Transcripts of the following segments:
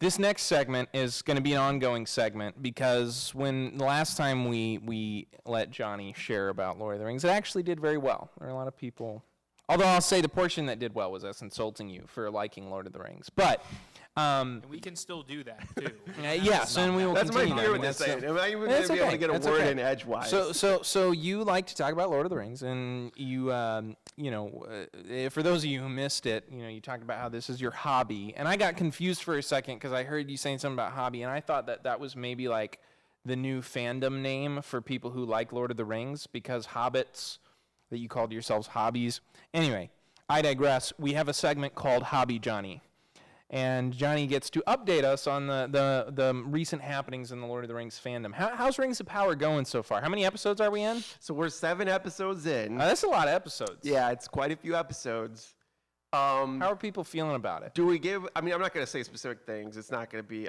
This next segment is going to be an ongoing segment because when the last time we let Jonny share about Lord of the Rings, it actually did very well. There are a lot of people. Although I'll say the portion that did well was us insulting you for liking Lord of the Rings. But and we can still do that too. Yes, and we will continue. That's my fear with this thing. Am I even going to be able to get a word in edgewise? So you like to talk about Lord of the Rings, and you for those of you who missed it, you talked about how this is your hobby, and I got confused for a second because I heard you saying something about hobby, and I thought that was maybe like the new fandom name for people who like Lord of the Rings, because hobbits that you called yourselves hobbies. Anyway, I digress. We have a segment called Hobby Jonny. And Jonny gets to update us on the recent happenings in the Lord of the Rings fandom. How's Rings of Power going so far? How many episodes are we in? So we're 7 episodes in. That's a lot of episodes. Yeah, it's quite a few episodes. How are people feeling about it? Do we give, I'm not going to say specific things. It's not going to be,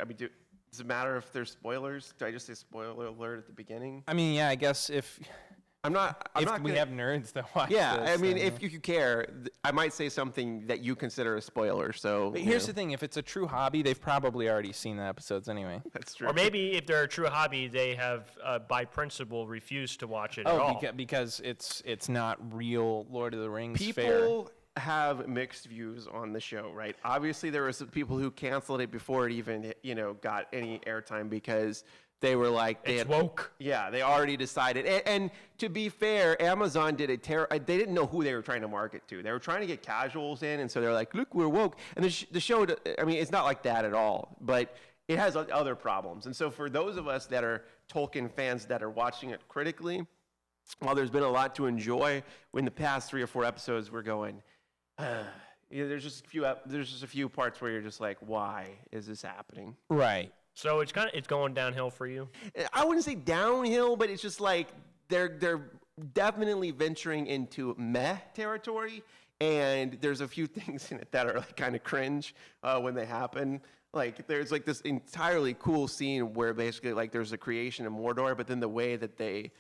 does it matter if there's spoilers? Do I just say spoiler alert at the beginning? Yeah, I guess if... I'm not we have nerds that watch this, if you care, I might say something that you consider a spoiler. So but here's the thing: if it's a true hobby, they've probably already seen the episodes anyway. That's true. Or maybe if they're a true hobby, they have by principle refused to watch it at all. Because it's not real Lord of the Rings People have mixed views on the show, right? Obviously, there were some people who canceled it before it even got any airtime because they were like, it's woke. Yeah, they already decided. And to be fair, Amazon did they didn't know who they were trying to market to. They were trying to get casuals in, and so they're like, look, we're woke. And the show, it's not like that at all, but it has other problems. And so for those of us that are Tolkien fans that are watching it critically, while there's been a lot to enjoy, in the past 3 or 4 episodes, we're going, there's just a few parts where you're just like, why is this happening? Right. So it's going downhill for you? I wouldn't say downhill, but it's just like they're definitely venturing into meh territory, and there's a few things in it that are like kind of cringe when they happen. Like there's like this entirely cool scene where basically like there's a creation of Mordor, but then the way that they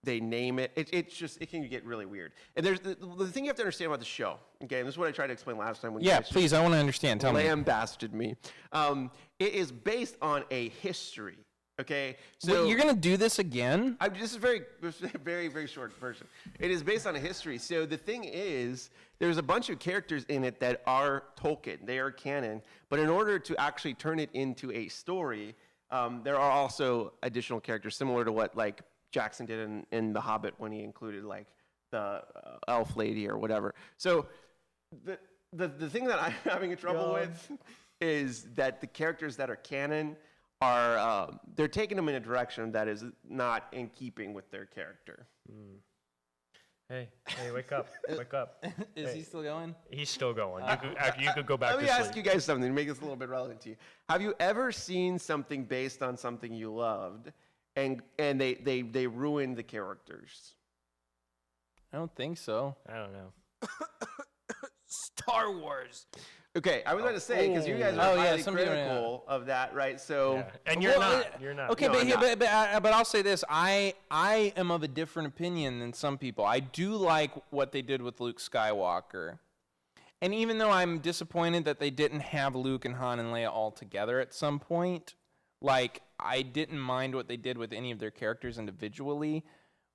name it, it can get really weird. And there's the thing you have to understand about the show. Okay, and this is what I tried to explain last time. Please, I want to understand. Tell me. Lambasted me. It is based on a history. Okay, so you're gonna do this again? This is very, very short version. It is based on a history. So the thing is, there's a bunch of characters in it that are Tolkien. They are canon. But in order to actually turn it into a story, there are also additional characters similar to what like Jackson did in The Hobbit when he included like the elf lady or whatever. So the thing that I'm having trouble with is that the characters that are canon are they're taking them in a direction that is not in keeping with their character. Hey, wake up. Wake up. Is he still going? He's still going. You could go back to sleep. Let me ask you guys something to make this a little bit relevant to you. Have you ever seen something based on something you loved and they ruined the characters? I don't think so. I don't know. Star Wars. Okay, I was going to say, because you guys are highly critical of that, right? So, yeah. And you're not. Okay, no, but I'll say this: I am of a different opinion than some people. I do like what they did with Luke Skywalker, and even though I'm disappointed that they didn't have Luke and Han and Leia all together at some point, like I didn't mind what they did with any of their characters individually.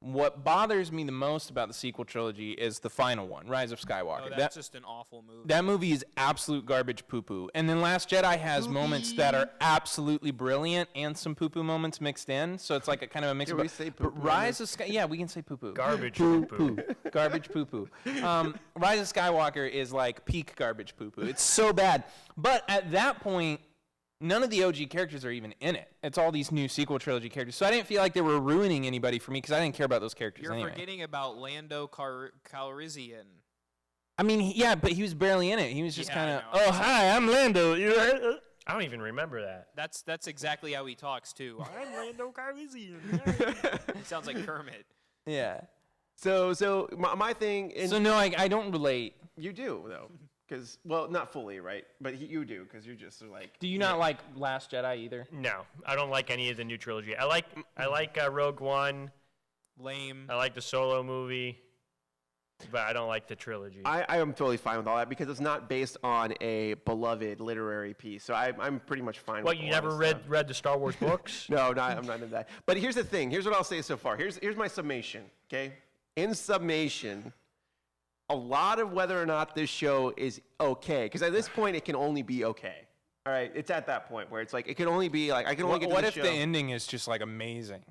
What bothers me the most about the sequel trilogy is the final one, Rise of Skywalker. Oh, that's just an awful movie. That movie is absolute garbage poo-poo. And then Last Jedi has moments that are absolutely brilliant and some poo-poo moments mixed in. So it's like a kind of a mix. Can we say poo-poo? Rise of Skywalker, yeah, we can say poo-poo. Garbage poo-poo. Garbage poo-poo. Rise of Skywalker is like peak garbage poo-poo. It's so bad. But at that point, none of the OG characters are even in it. It's all these new sequel trilogy characters. So I didn't feel like they were ruining anybody for me because I didn't care about those characters anyway. You're forgetting about Lando Calrissian. I mean, yeah, but he was barely in it. He was just kind of, oh, hi, I'm Lando. I don't even remember that. That's exactly how he talks, too. I'm Lando Calrissian. He sounds like Kermit. Yeah. So my thing... So, no, I don't relate. You do, though. Because, well, not fully, right? But you do, because you're just like... Do you not like Last Jedi either? No, I don't like any of the new trilogy. I like Rogue One. Lame. I like the Solo movie. but I don't like the trilogy. I am totally fine with all that because it's not based on a beloved literary piece. So I'm pretty much fine with What, you never read the Star Wars books? No, I'm not into that. But here's the thing. Here's what I'll say so far. Here's my summation, okay? In summation, a lot of whether or not this show is okay, because at this point, it can only be okay. All right? It's at that point where it's like, it can only be like, I can only get to What the if show. the ending is just like amazing?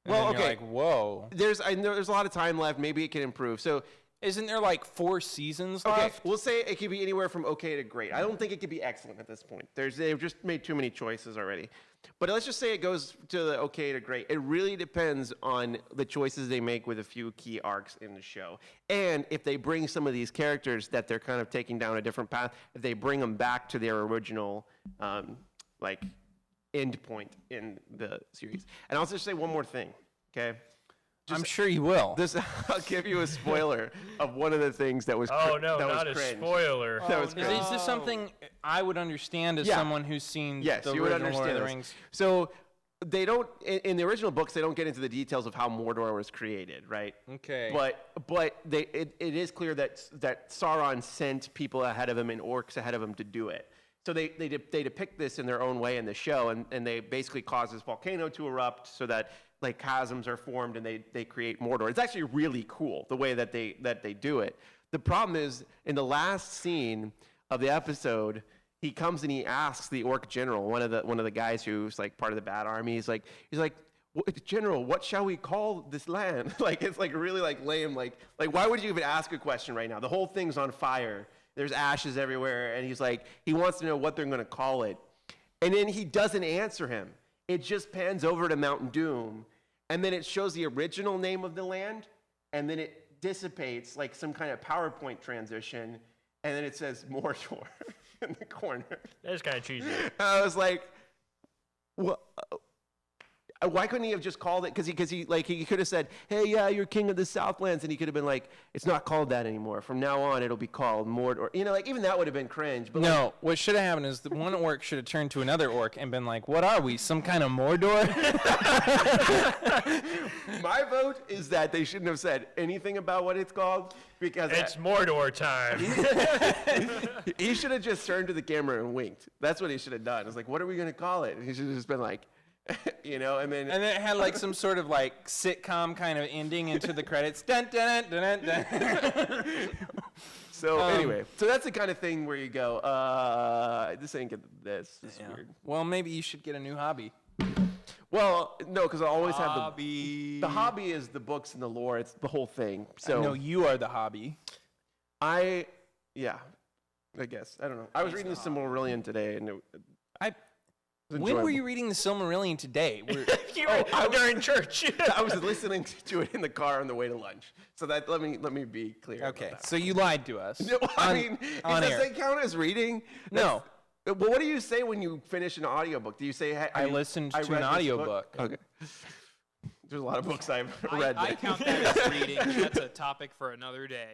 And Well, then you're okay. like, whoa. I know there's a lot of time left. Maybe it can improve. So, Isn't there like 4 seasons okay, left? we'll say it could be anywhere from okay to great. I don't think it could be excellent at this point. They've just made too many choices already. But let's just say it goes to the okay to great. It really depends on the choices they make with a few key arcs in the show. And if they bring some of these characters that they're kind of taking down a different path, if they bring them back to their original, end point in the series. And I'll just say one more thing, okay? I'm sure you will. I'll give you a spoiler of one of the things that was Oh, no, that not was a cringe. spoiler. That was Is cringe. this something I would understand as Yeah. someone who's seen Yes, the you would original Lord of understand the this. Rings? So they don't in the original books. They don't get into the details of how Mordor was created, right? Okay. But it is clear that Sauron sent people ahead of him and orcs ahead of him to do it. So they depict this in their own way in the show, and they basically cause this volcano to erupt so that like chasms are formed and they create Mordor. It's actually really cool the way that they do it. The problem is in the last scene of the episode, he comes and he asks the orc general, one of the guys who's like part of the bad army. He's like, General, what shall we call this land? Like it's like really like lame. Like why would you even ask a question right now? The whole thing's on fire. There's ashes everywhere, and he's like he wants to know what they're going to call it, and then he doesn't answer him. It just pans over to Mount Doom, and then it shows the original name of the land, and then it dissipates like some kind of PowerPoint transition, and then it says Mordor in the corner. That's kind of cheesy. And I was like, what? Why couldn't he have just called it? Because he could have said, "Hey, yeah, you're king of the Southlands," and he could have been like, "It's not called that anymore. From now on, it'll be called Mordor." You know, like even that would have been cringe. But No, what should have happened is the one orc should have turned to another orc and been like, "What are we? Some kind of Mordor?" my vote is that they shouldn't have said anything about what it's called because It's Mordor time. he should have just turned to the camera and winked. That's what he should have done. It's like, "What are we gonna call it?" And he should have just been like, you know, and then And then it had like some sort of like sitcom kind of ending into the credits. Dun, dun, dun, dun, dun. so anyway, so that's the kind of thing where you go, this ain't good. This is weird. Well, maybe you should get a new hobby. Well, no, because I always have Hobby. the hobby is the books and the lore. It's the whole thing. So No, you are the hobby. I guess I don't know. I was reading the Silmarillion today, and When were enjoyable. you reading the Silmarillion today? During church. I was listening to it in the car on the way to lunch. So that let me be clear. about Okay, that. so you lied to us. No, I on- mean, on does air. that count as reading? No. Well, what do you say when you finish an audiobook? Do you say, hey, I listened to read an this audiobook. Okay. There's a lot of books I've I read. I that- count that as reading. That's a topic for another day.